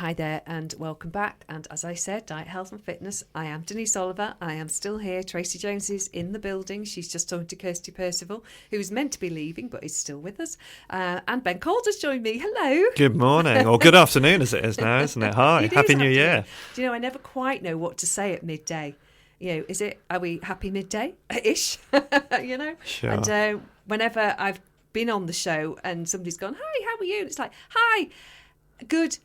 Hi there and welcome back. And as I said, Diet, Health and Fitness. I am Denise Oliver. I am still here. Tracy Jones is in the building. She's just talking to Kirsty Percival, who's meant to be leaving but is still with us. And Ben Calder's joined me. Hello. Good morning, or good afternoon as it is now, isn't it? Hi, Happy New Year. Do you know, I never quite know what to say at midday. You know, are we happy midday-ish? You know? Sure. And whenever I've been on the show and somebody's gone, hi, how are you? And it's like, hi, good.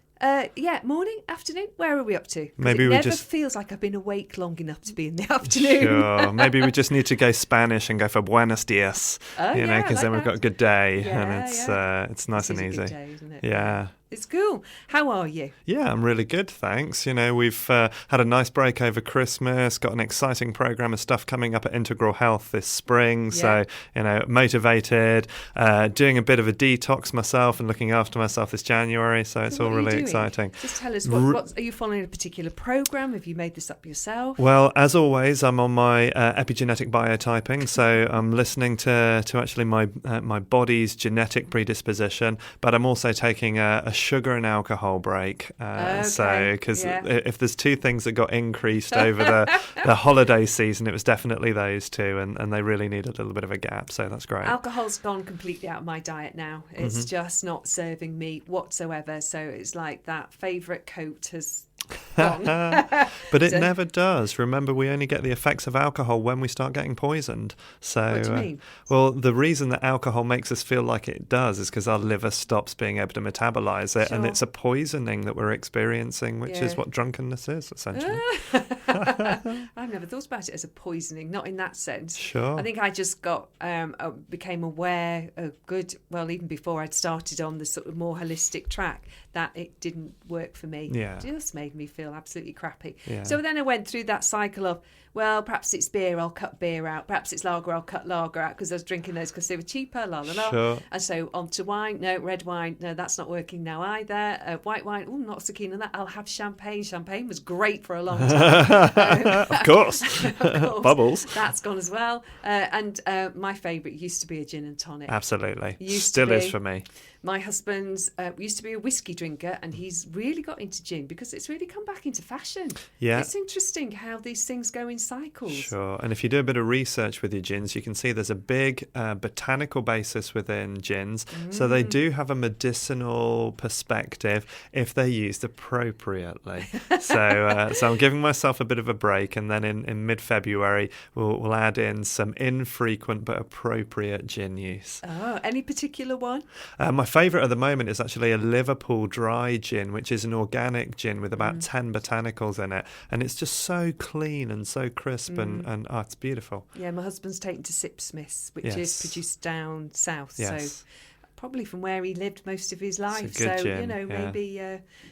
Morning, afternoon. Where are we up to? Maybe it we never just feels like I've been awake long enough to be in the afternoon. Sure. Maybe we just need to go Spanish and go for buenos dias. Because then we've got a good day, and it's nice and easy. Good day, isn't it? Yeah. It's cool. How are you? Yeah, I'm really good, thanks. You know, we've had a nice break over Christmas, got an exciting programme of stuff coming up at Integral Health this spring. Yeah. So, you know, motivated, doing a bit of a detox myself and looking after myself this January. So it's all really exciting. Just tell us, what are you following a particular programme? Have you made this up yourself? Well, as always, I'm on my epigenetic biotyping. So I'm listening to actually my body's genetic predisposition, but I'm also taking a sugar and alcohol break. So, because if there's two things that got increased over the holiday season, it was definitely those two, and they really need a little bit of a gap. So that's great. Alcohol's gone completely out of my diet now. It's just not serving me whatsoever. So it's like that favourite coat has gone. But it never does. Remember, we only get the effects of alcohol when we start getting poisoned. So, what do you mean? Well, the reason that alcohol makes us feel like it does is because our liver stops being able to metabolize it, and it's a poisoning that we're experiencing, which is what drunkenness is, essentially. I've never thought about it as a poisoning, not in that sense. Sure. I think I just became aware even before I'd started on the sort of more holistic track, that it didn't work for me. Yeah. It just made me feel absolutely crappy. Yeah. So then I went through that cycle of, well, perhaps it's beer, I'll cut beer out. Perhaps it's lager, I'll cut lager out, because I was drinking those because they were cheaper, la la la. Sure. And so on to wine. No, red wine. No, that's not working now either. White wine. Oh, not so keen on that. I'll have champagne. Champagne was great for a long time. Of course. Bubbles. That's gone as well. And my favourite used to be a gin and tonic. Absolutely. Still is for me. My husband's used to be a whiskey drinker, and he's really got into gin because it's really come back into fashion. Yeah. It's interesting how these things go in cycles. Sure. And if you do a bit of research with your gins, you can see there's a big botanical basis within gins. So they do have a medicinal perspective if they're used appropriately. So I'm giving myself a bit of a break, and then in mid-February we'll add in some infrequent but appropriate gin use. Oh, any particular one? My favourite at the moment is actually a Liverpool dry gin, which is an organic gin with about 10 botanicals in it. And it's just so clean and so crisp and it's beautiful. Yeah, my husband's taken to Sipsmiths, which is produced down south. Yes. So probably from where he lived most of his life. It's a good gin, maybe,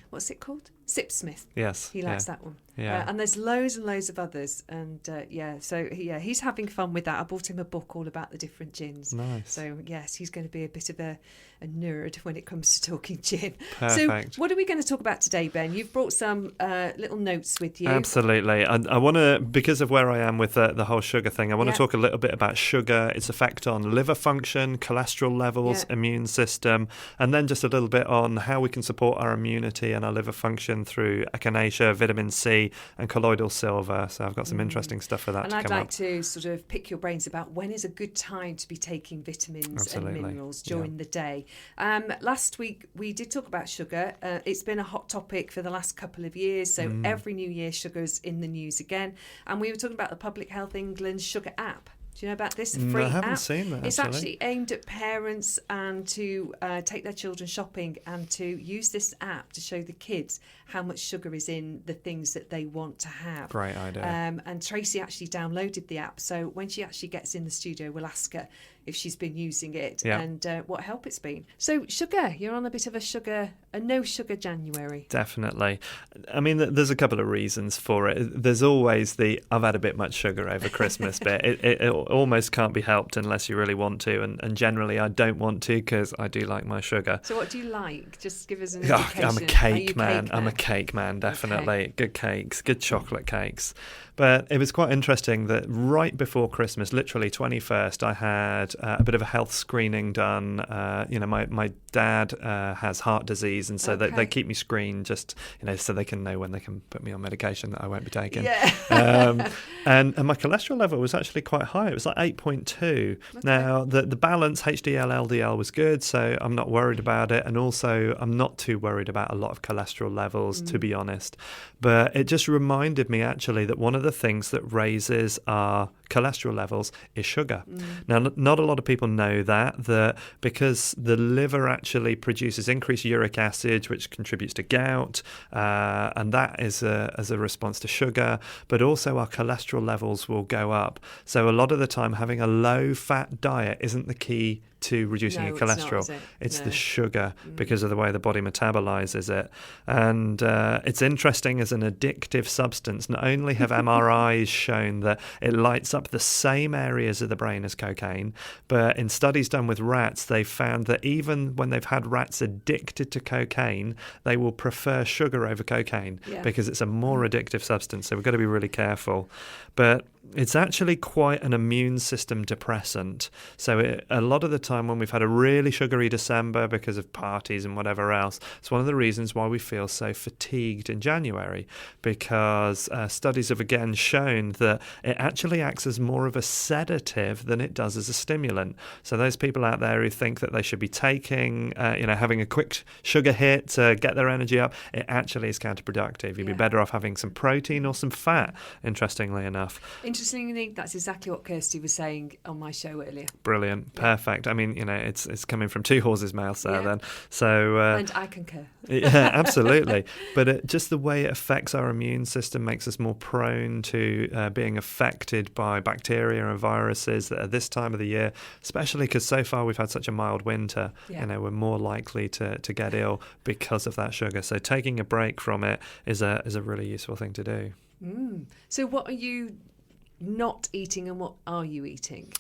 what's it called? Sipsmith. Yes. He likes that one. Yeah. And there's loads and loads of others. And he's having fun with that. I bought him a book all about the different gins. Nice. So, yes, he's going to be a bit of a nerd when it comes to talking gin. Perfect. So what are we going to talk about today, Ben? You've brought some little notes with you. Absolutely. I want to, because of where I am with the whole sugar thing, I want to talk a little bit about sugar, its effect on liver function, cholesterol levels, immune system, and then just a little bit on how we can support our immunity and our liver function through Echniacea, vitamin C, and colloidal silver. So I've got some interesting stuff for that to come up. And I'd like to sort of pick your brains about when is a good time to be taking vitamins and minerals during the day. Last week we did talk about sugar. It's been a hot topic for the last couple of years. So every new year sugar's in the news again. And we were talking about the Public Health England sugar app. Do you know about this? A free app? I haven't app. Seen that. It's actually aimed at parents and to take their children shopping and to use this app to show the kids how much sugar is in the things that they want to have. Great idea. And Tracy actually downloaded the app. So when she actually gets in the studio, we'll ask her if she's been using it and what help it's been. So sugar, you're on a bit of a no sugar January. Definitely. I mean, there's a couple of reasons for it. There's always I've had a bit much sugar over Christmas bit. It almost can't be helped unless you really want to. And generally I don't want to because I do like my sugar. So what do you like? Just give us an indication. I'm a cake man. I'm a cake man, definitely. Okay. Good cakes, good chocolate cakes. But it was quite interesting that right before Christmas, literally 21st, I had a bit of a health screening done. My dad has heart disease, and so they keep me screened just, so they can know when they can put me on medication that I won't be taking. Yeah. And my cholesterol level was actually quite high. It was like 8.2. Okay. Now, the balance, HDL, LDL was good, so I'm not worried about it. And also, I'm not too worried about a lot of cholesterol levels, to be honest. But it just reminded me, actually, that one of the things that raises our cholesterol levels is sugar. Now, not a lot of people know that because the liver actually produces increased uric acid, which contributes to gout, and that is as a response to sugar, but also our cholesterol levels will go up. So a lot of the time, having a low-fat diet isn't the key to reducing your cholesterol. It's not, it's the sugar, because of the way the body metabolizes it. And it's interesting, as an addictive substance, not only have MRIs shown that it lights up the same areas of the brain as cocaine, but in studies done with rats, they found that even when they've had rats addicted to cocaine, they will prefer sugar over cocaine because it's a more addictive substance. So we've got to be really careful. But it's actually quite an immune system depressant. So a lot of the time when we've had a really sugary December because of parties and whatever else, it's one of the reasons why we feel so fatigued in January, because studies have again shown that it actually acts as more of a sedative than it does as a stimulant. So those people out there who think that they should be taking, having a quick sugar hit to get their energy up, it actually is counterproductive. You'd be better off having some protein or some fat, interestingly enough. Interestingly, that's exactly what Kirsty was saying on my show earlier. Brilliant. Perfect. I mean, it's coming from two horses' mouths there then. So, and I concur. Yeah, absolutely. But just the way it affects our immune system makes us more prone to being affected by bacteria and viruses at this time of the year, especially because so far we've had such a mild winter. We're more likely to get ill because of that sugar. So taking a break from it is a really useful thing to do. So what are you not eating and what are you eating?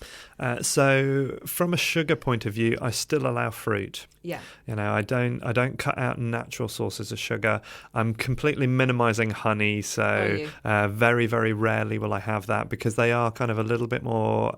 So from a sugar point of view, I still allow fruit. Yeah. I don't cut out natural sources of sugar. I'm completely minimizing honey, so very, very rarely will I have that, because they are kind of a little bit more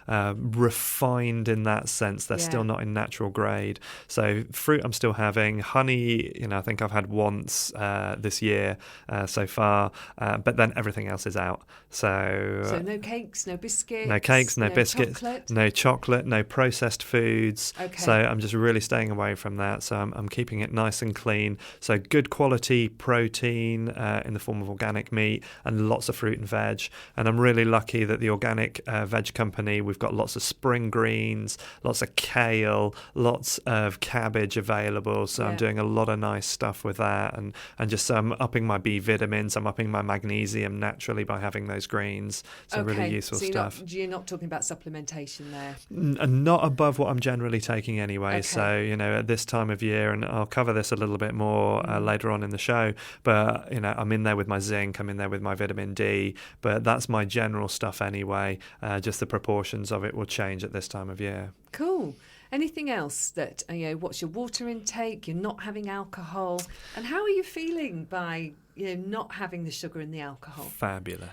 refined in that sense. They're still not in natural grade. So fruit I'm still having. Honey, I think I've had once this year so far, but then everything else is out. So no cakes, no biscuits? No cakes, no biscuits, chocolate? no chocolate, no processed foods. Okay. So I'm just really staying away from that. So I'm keeping it nice and clean. So good quality protein in the form of organic meat and lots of fruit and veg. And I'm really lucky that the organic veg company, we've got lots of spring greens, lots of kale, lots of cabbage available. So I'm doing a lot of nice stuff with that. And just I'm upping my B vitamins. I'm upping my magnesium naturally by having those greens. So really useful stuff. You're not talking about supplementation there? Not above what I'm generally taking anyway. So, at this time of year, and I'll cover this a little bit more later on in the show, but, I'm in there with my zinc, I'm in there with my vitamin D, but that's my general stuff anyway. Just the proportions of it will change at this time of year. Cool. Anything else that, what's your water intake? You're not having alcohol. And how are you feeling by not having the sugar and the alcohol? Fabulous.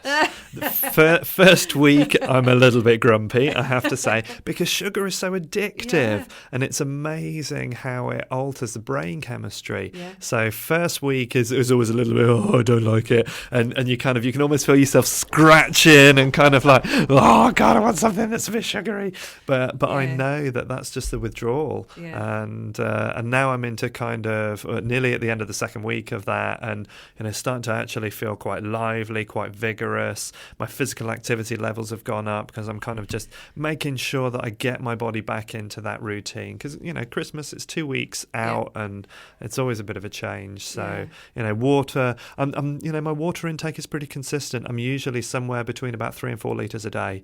The first week, I'm a little bit grumpy, I have to say, because sugar is so addictive, and it's amazing how it alters the brain chemistry. So first week is always a little bit, I don't like it, and you can almost feel yourself scratching and kind of like, oh God, I want something that's a bit sugary. But I know that that's just the withdrawal, and now I'm into kind of nearly at the end of the second week of that, and starting to actually feel quite lively, quite vigorous. My physical activity levels have gone up because I'm kind of just making sure that I get my body back into that routine. Because, Christmas, it's 2 weeks out and it's always a bit of a change. So, water, my water intake is pretty consistent. I'm usually somewhere between about 3 and 4 litres a day.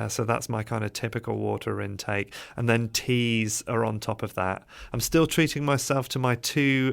So that's my kind of typical water intake. And then teas are on top of that. I'm still treating myself to my 2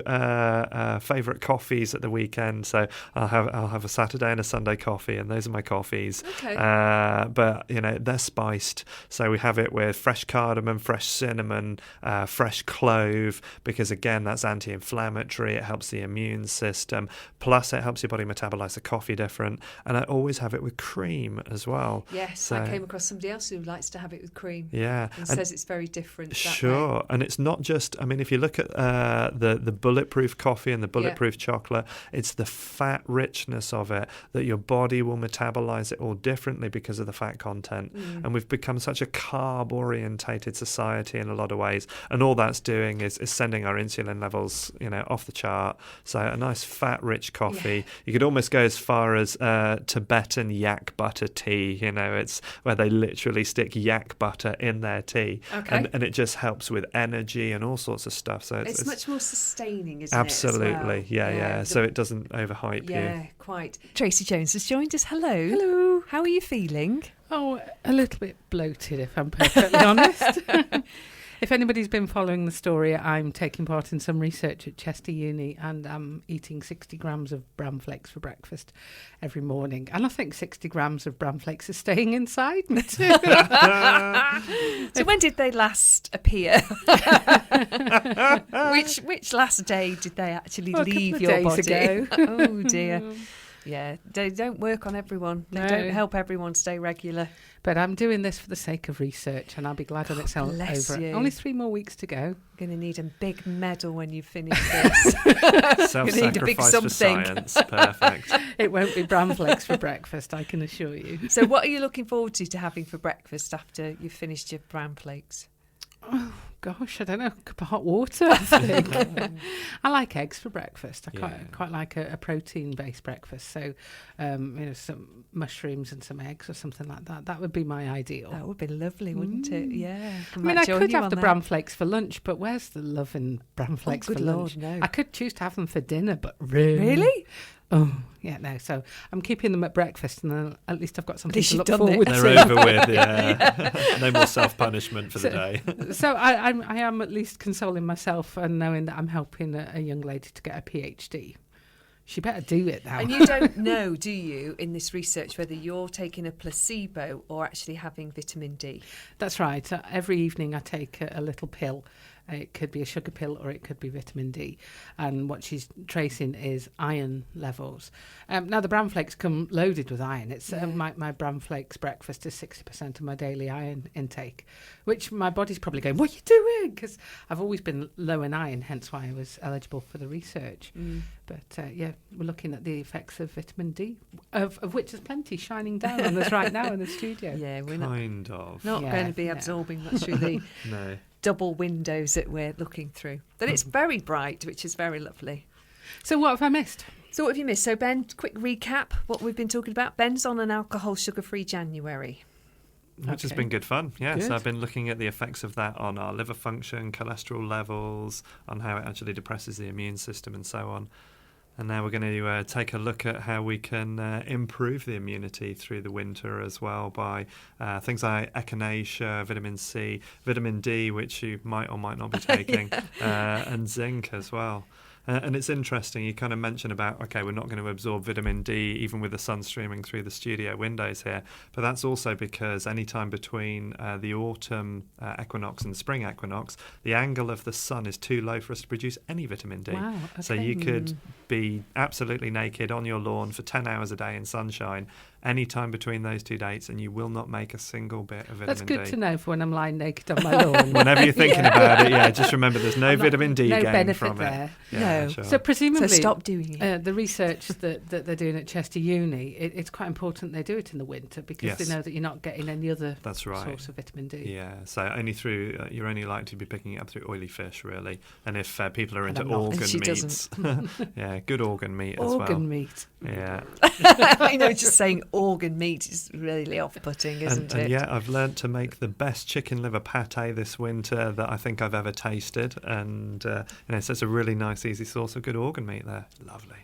favourite coffees at the weekend. weekend. So I'll have a Saturday and a Sunday coffee, and those are my coffees. Okay. But they're spiced, so we have it with fresh cardamom, fresh cinnamon, fresh clove, because again that's anti-inflammatory. It helps the immune system. Plus, it helps your body metabolize the coffee different. And I always have it with cream as well. Yes, so, I came across somebody else who likes to have it with cream. Yeah, and says it's very different. Sure, that way. And it's not just. I mean, if you look at the bulletproof coffee and the bulletproof chocolate, it's the fat richness of it that your body will metabolize it all differently because of the fat content. And we've become such a carb-orientated society in a lot of ways, and all that's doing is sending our insulin levels, off the chart. So a nice fat-rich coffee. Yeah. You could almost go as far as Tibetan yak butter tea. It's where they literally stick yak butter in their tea, and it just helps with energy and all sorts of stuff. So it's much more sustaining, isn't absolutely, it? Absolutely, yeah. So it doesn't overhype you. Yeah, quite. Tracy Jones has joined us. Hello. Hello. How are you feeling? Oh, a little bit bloated, if I'm perfectly honest. If anybody's been following the story, I'm taking part in some research at Chester Uni, and I'm eating 60 grams of bran flakes for breakfast every morning. And I think 60 grams of bran flakes are staying inside me too. So when did they last appear? Which last day did they actually leave your body? Ago. Oh dear. Yeah, they don't work on everyone. They don't help everyone stay regular. But I'm doing this for the sake of research, and I'll be glad when it's over. You. Only 3 more weeks to go. You're going to need a big medal when you finish this. Self-sacrifice for science. Perfect. It won't be bran flakes for breakfast, I can assure you. So what are you looking forward to having for breakfast after you've finished your bran flakes? Oh, gosh, I don't know. A cup of hot water, I think. I like eggs for breakfast. I quite like a protein-based breakfast. So, some mushrooms and some eggs or something like that. That would be my ideal. That would be lovely, wouldn't it? Yeah. I could have the bran flakes for lunch, but where's the love in bran flakes for lunch? Lord, no. I could choose to have them for dinner, but really? Really? Oh, yeah, no. So I'm keeping them at breakfast, and then at least I've got something to look forward to. They're over with, yeah. No more self-punishment for the day. So I am at least consoling myself and knowing that I'm helping a young lady to get a PhD. She better do it now. And you don't know, do you, in this research, whether you're taking a placebo or actually having vitamin D? That's right. Every evening I take a little pill. It could be a sugar pill or it could be vitamin D. And what she's tracing is iron levels. Now, the bran flakes come loaded with iron. It's my bran flakes breakfast is 60% of my daily iron intake, which my body's probably going, what are you doing? Because I've always been low in iron, hence why I was eligible for the research. But, we're looking at the effects of vitamin D, of which there's plenty shining down on us right now in the studio. Yeah, we're not going to be absorbing that through the... No. double windows that we're looking through. But it's very bright, which is very lovely. So what have I missed? So what have you missed? So Ben, quick recap, what we've been talking about. Ben's on an alcohol sugar-free January. Which has been good fun, yes. Good. I've been looking at the effects of that on our liver function, cholesterol levels, on how it actually depresses the immune system and so on. And now we're going to take a look at how we can improve the immunity through the winter as well by things like Echniacea, vitamin C, vitamin D, which you might or might not be taking, and zinc as well. And it's interesting, you kind of mentioned about, we're not going to absorb vitamin D even with the sun streaming through the studio windows here, but that's also because any time between the autumn equinox and the spring equinox, the angle of the sun is too low for us to produce any vitamin D. Wow, okay. So you could be absolutely naked on your lawn for 10 hours a day in sunshine any time between those two dates, and you will not make a single bit of vitamin D. That's good to know for when I'm lying naked on my lawn. Whenever you're thinking about it, just remember there's no vitamin D gain from there. it. No. Sure. So presumably, stop doing it. The research that they're doing at Chester Uni, it's quite important they do it in the winter because they know that you're not getting any other source of vitamin D. Yeah, so only through you're only likely to be picking it up through oily fish, really. And if people are into organ meats, good organ meat as well. Organ meat. Yeah. I know, just saying organ meat is really off-putting, isn't it? And I've learnt to make the best chicken liver pate this winter that I think I've ever tasted, and so it's a really nice, easy source of good organ meat there. Lovely.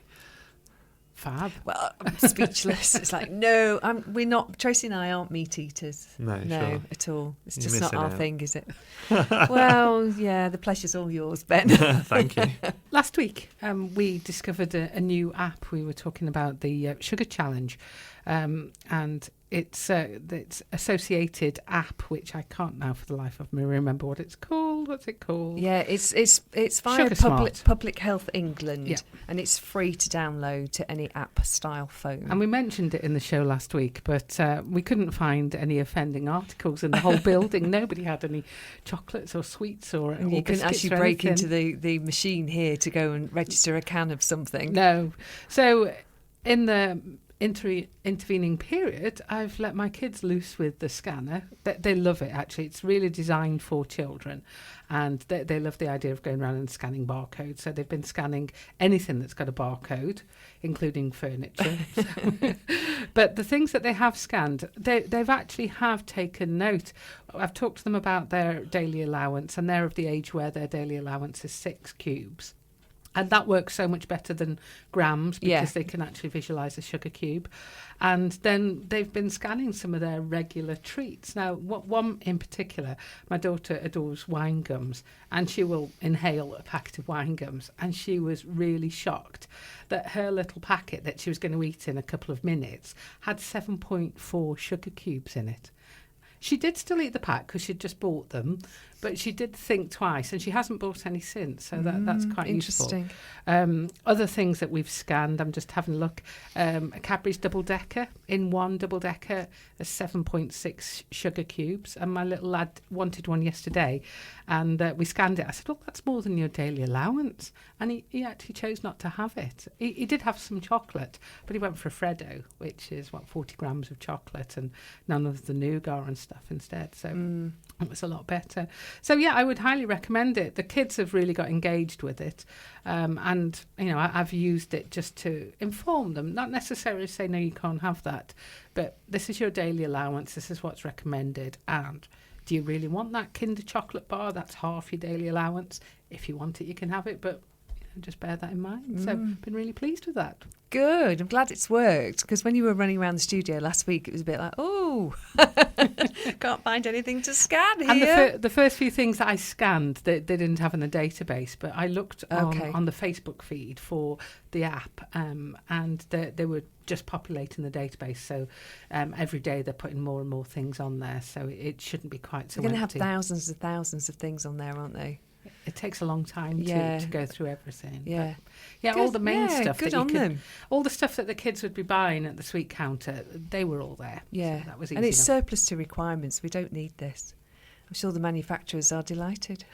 Fab. Well, I'm speechless. It's like, no, we're not. Tracy and I aren't meat eaters. No, sure. At all. It's You're just not missing our out. thing, is it? Well, yeah, the pleasure's all yours, Ben. Thank you. Last week, we discovered a new app. We were talking about the Sugar Challenge, and it's associated app, which I can't now for the life of me remember what it's called. What's it called? Yeah, it's via Sugar Smart. Public Health England, Yeah. and it's free to download to any app-style phone. And we mentioned it in the show last week, but we couldn't find any offending articles in the whole building. Nobody had any chocolates or sweets or And you couldn't biscuits actually or break anything. into the machine here to go and register a can of something. No. So in the intervening period, I've let my kids loose with the scanner. They love it, actually. It's really designed for children, and they love the idea of going around and scanning barcodes. So they've been scanning anything that's got a barcode, including furniture. But the things that they have scanned, they've actually have taken note. I've talked to them about their daily allowance, and they're of the age where their daily allowance is 6 cubes. And that works so much better than grams because they can actually visualise a sugar cube. And then they've been scanning some of their regular treats. Now, one in particular, my daughter adores wine gums, and she will inhale a packet of wine gums. And she was really shocked that her little packet that she was going to eat in a couple of minutes had 7.4 sugar cubes in it. She did still eat the pack because she'd just bought them, but she did think twice, and she hasn't bought any since, so that's quite interesting. Useful. Other things that we've scanned, I'm just having a look. A Cadbury's double-decker. In one double-decker, there's 7.6 sugar cubes, and my little lad wanted one yesterday, and we scanned it. I said, well, that's more than your daily allowance, and he actually chose not to have it. He did have some chocolate, but he went for a Freddo, which is, 40 grams of chocolate, and none of the nougat and stuff instead, so it was a lot better. So yeah, I would highly recommend it. The kids have really got engaged with it, and I've used it just to inform them, not necessarily say no, you can't have that, but this is your daily allowance, this is what's recommended, and do you really want that Kinder chocolate bar? That's half your daily allowance. If you want it, you can have it, but just bear that in mind. So been really pleased with that. Good. I'm glad it's worked, because when you were running around the studio last week, it was a bit like, oh, can't find anything to scan here. And the first few things that I scanned, they didn't have in the database, but I looked on the Facebook feed for the app, and they were just populating the database. So every day they're putting more and more things on there, so it shouldn't be quite so empty. They're going to have thousands and thousands of things on there, aren't they? It takes a long time to go through everything. Yeah. But all the main stuff. Good on them. All the stuff that the kids would be buying at the sweet counter, they were all there. Yeah. So that was easy and it's enough. surplus to requirements. We don't need this. I'm sure the manufacturers are delighted.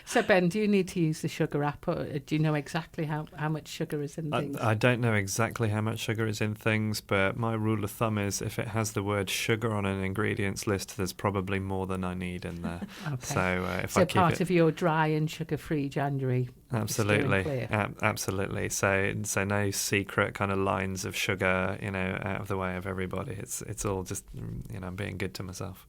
So, Ben, do you need to use the sugar app, or do you know exactly how much sugar is in things? I don't know exactly how much sugar is in things, but my rule of thumb is if it has the word sugar on an ingredients list, there's probably more than I need in there. Okay. So if So I keep part it, of your dry and sugar-free January. absolutely, absolutely. So no secret kind of lines of sugar, out of the way of everybody. It's all just I'm being good to myself.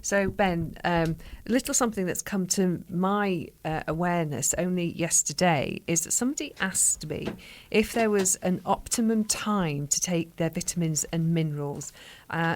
So, Ben, a little something that's come to my awareness only yesterday is that somebody asked me if there was an optimum time to take their vitamins and minerals.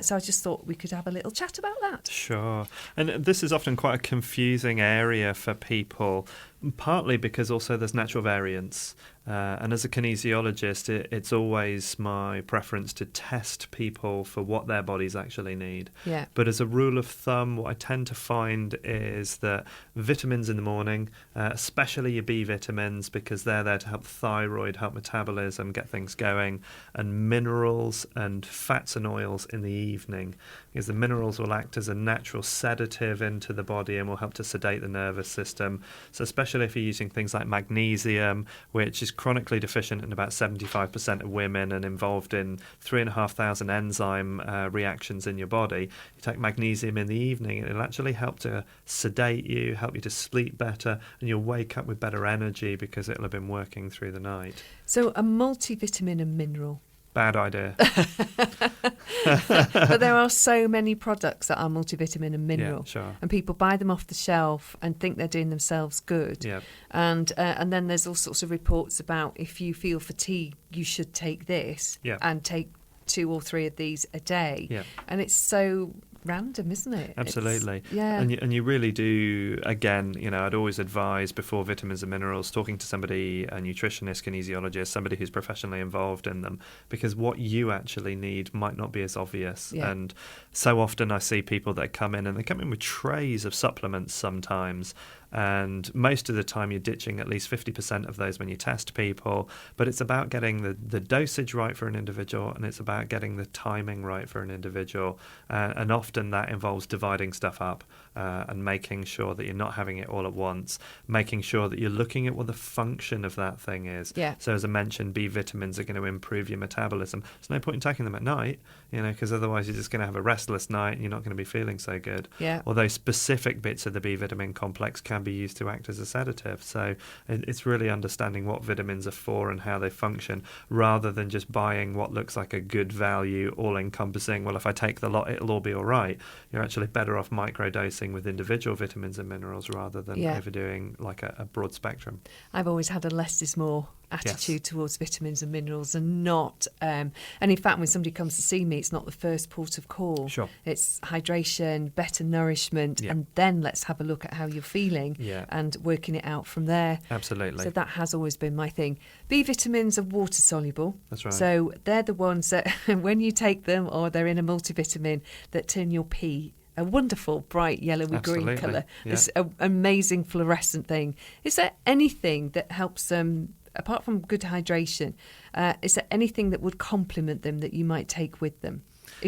So I just thought we could have a little chat about that. Sure. And this is often quite a confusing area for people, partly because also there's natural variance. And as a kinesiologist, it's always my preference to test people for what their bodies actually need. Yeah. But as a rule of thumb, what I tend to find is that vitamins in the morning, especially your B vitamins, because they're there to help the thyroid, help metabolism, get things going, and minerals and fats and oils in the evening, because the minerals will act as a natural sedative into the body and will help to sedate the nervous system. So especially if you're using things like magnesium, which is chronically deficient in about 75% of women and involved in 3,500 enzyme reactions in your body. You take magnesium in the evening, and it'll actually help to sedate you, help you to sleep better, and you'll wake up with better energy because it'll have been working through the night. So a multivitamin and mineral. Bad idea. But there are so many products that are multivitamin and mineral, Yeah, sure. and people buy them off the shelf and think they're doing themselves good. Yeah. And then there's all sorts of reports about if you feel fatigue, you should take this and take 2 or 3 of these a day. Yeah. And it's so random, isn't it? Absolutely. And you really do, again, I'd always advise before vitamins and minerals, talking to somebody, a nutritionist, kinesiologist, somebody who's professionally involved in them, because what you actually need might not be as obvious. Yeah. And so often I see people that come in, and they come in with trays of supplements sometimes, and most of the time you're ditching at least 50% of those when you test people. But it's about getting the dosage right for an individual, and it's about getting the timing right for an individual. And often that involves dividing stuff up and making sure that you're not having it all at once, making sure that you're looking at what the function of that thing is. Yeah. So as I mentioned, B vitamins are going to improve your metabolism. There's no point in taking them at night, because otherwise you're just going to have a restless night and you're not going to be feeling so good. Yeah. Although specific bits of the B vitamin complex can be used to act as a sedative. So it's really understanding what vitamins are for and how they function, rather than just buying what looks like a good value, all-encompassing, well, if I take the lot, it'll all be all right. You're actually better off microdosing with individual vitamins and minerals rather than overdoing like a broad spectrum. I've always had a less is more attitude towards vitamins and minerals, and not and in fact when somebody comes to see me, it's not the first port of call. Sure. It's hydration, better nourishment, and then let's have a look at how you're feeling and working it out from there. Absolutely. So that has always been my thing. B vitamins are water soluble. That's right. So they're the ones that when you take them, or they're in a multivitamin, that turn your pee a wonderful bright yellowy green colour. Yeah. It's an amazing fluorescent thing. Is there anything that helps them, apart from good hydration, is there anything that would complement them that you might take with them?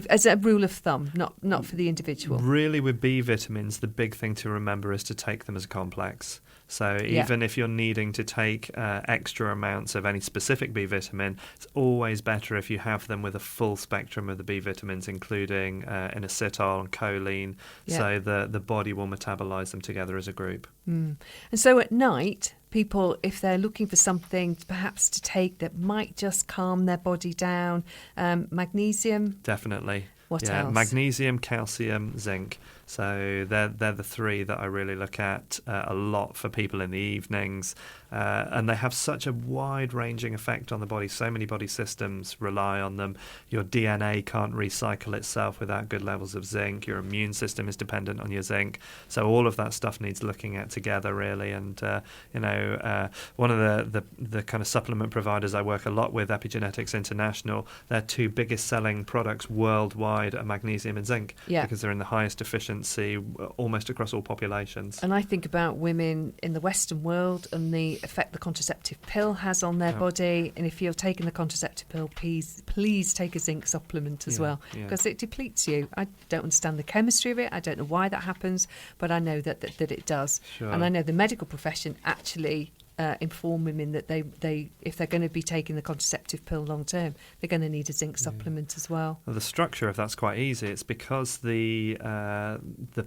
As a rule of thumb, not for the individual. Really, with B vitamins, the big thing to remember is to take them as a complex. So even if you're needing to take extra amounts of any specific B vitamin, it's always better if you have them with a full spectrum of the B vitamins, including inositol and choline, so the body will metabolize them together as a group. And so at night, people, if they're looking for something perhaps to take that might just calm their body down, magnesium. Definitely. What else? Magnesium, calcium, zinc. So they're the 3 that I really look at a lot for people in the evenings. And they have such a wide-ranging effect on the body. So many body systems rely on them. Your DNA can't recycle itself without good levels of zinc. Your immune system is dependent on your zinc. So all of that stuff needs looking at together, really. And, one of the kind of supplement providers I work a lot with, Epigenetics International, their 2 biggest selling products worldwide are magnesium and zinc, because they're in the highest efficiency almost across all populations. And I think about women in the Western world and the effect the contraceptive pill has on their body. And if you're taking the contraceptive pill, please take a zinc supplement as well, because it depletes you. I don't understand the chemistry of it. I don't know why that happens, but I know that it does. Sure. And I know the medical profession actually inform women that they if they're going to be taking the contraceptive pill long term, they're going to need a zinc supplement as well. Well, the structure of that's quite easy. It's because the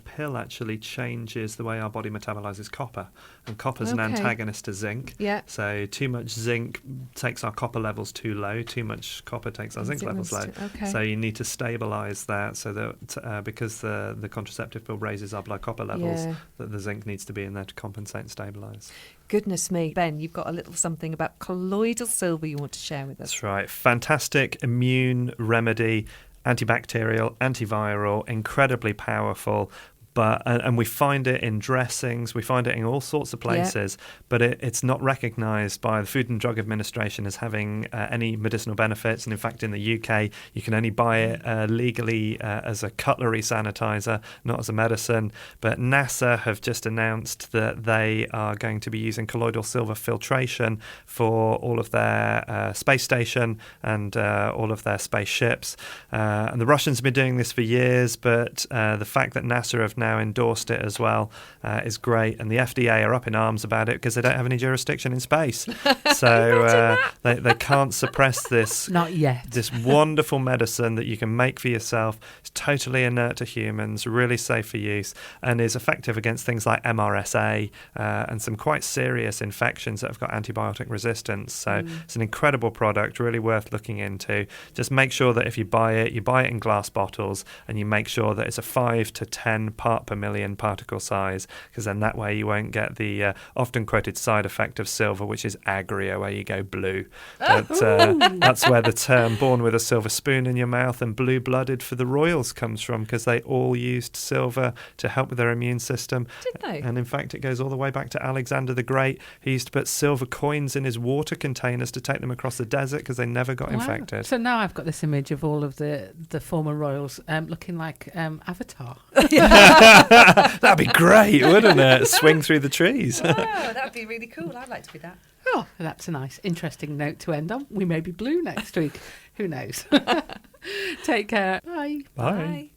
pill actually changes the way our body metabolizes copper, and copper's an antagonist to zinc. Yeah. So too much zinc takes our copper levels too low. Too much copper takes our zinc levels low. So you need to stabilize that, so that because the contraceptive pill raises our blood copper levels, that the zinc needs to be in there to compensate and stabilize. Goodness me. Ben, you've got a little something about colloidal silver you want to share with us. That's right. Fantastic immune remedy, antibacterial, antiviral, incredibly powerful. And we find it in dressings, we find it in all sorts of places, but it's not recognised by the Food and Drug Administration as having any medicinal benefits. And in fact, in the UK, you can only buy it legally as a cutlery sanitizer, not as a medicine. But NASA have just announced that they are going to be using colloidal silver filtration for all of their space station and all of their spaceships. And the Russians have been doing this for years, but the fact that NASA have now now endorsed it as well, is great. And the FDA are up in arms about it because they don't have any jurisdiction in space. So they can't suppress this. Not yet. This wonderful medicine that you can make for yourself. It's totally inert to humans, really safe for use, and is effective against things like MRSA and some quite serious infections that have got antibiotic resistance. So it's an incredible product, really worth looking into. Just make sure that if you buy it in glass bottles, and you make sure that it's a 5 to 10 part per million particle size, because then that way you won't get the often quoted side effect of silver, which is agria, where you go blue. But that's where the term born with a silver spoon in your mouth and blue-blooded for the royals comes from, because they all used silver to help with their immune system. Did they? And in fact, it goes all the way back to Alexander the Great. He used to put silver coins in his water containers to take them across the desert because they never got infected. So now I've got this image of all of the former royals looking like Avatar. That'd be great, wouldn't it? Swing through the trees. Wow, that'd be really cool. I'd like to be that. Oh, that's a nice, interesting note to end on. We may be blue next week. Who knows? Take care. Bye. Bye.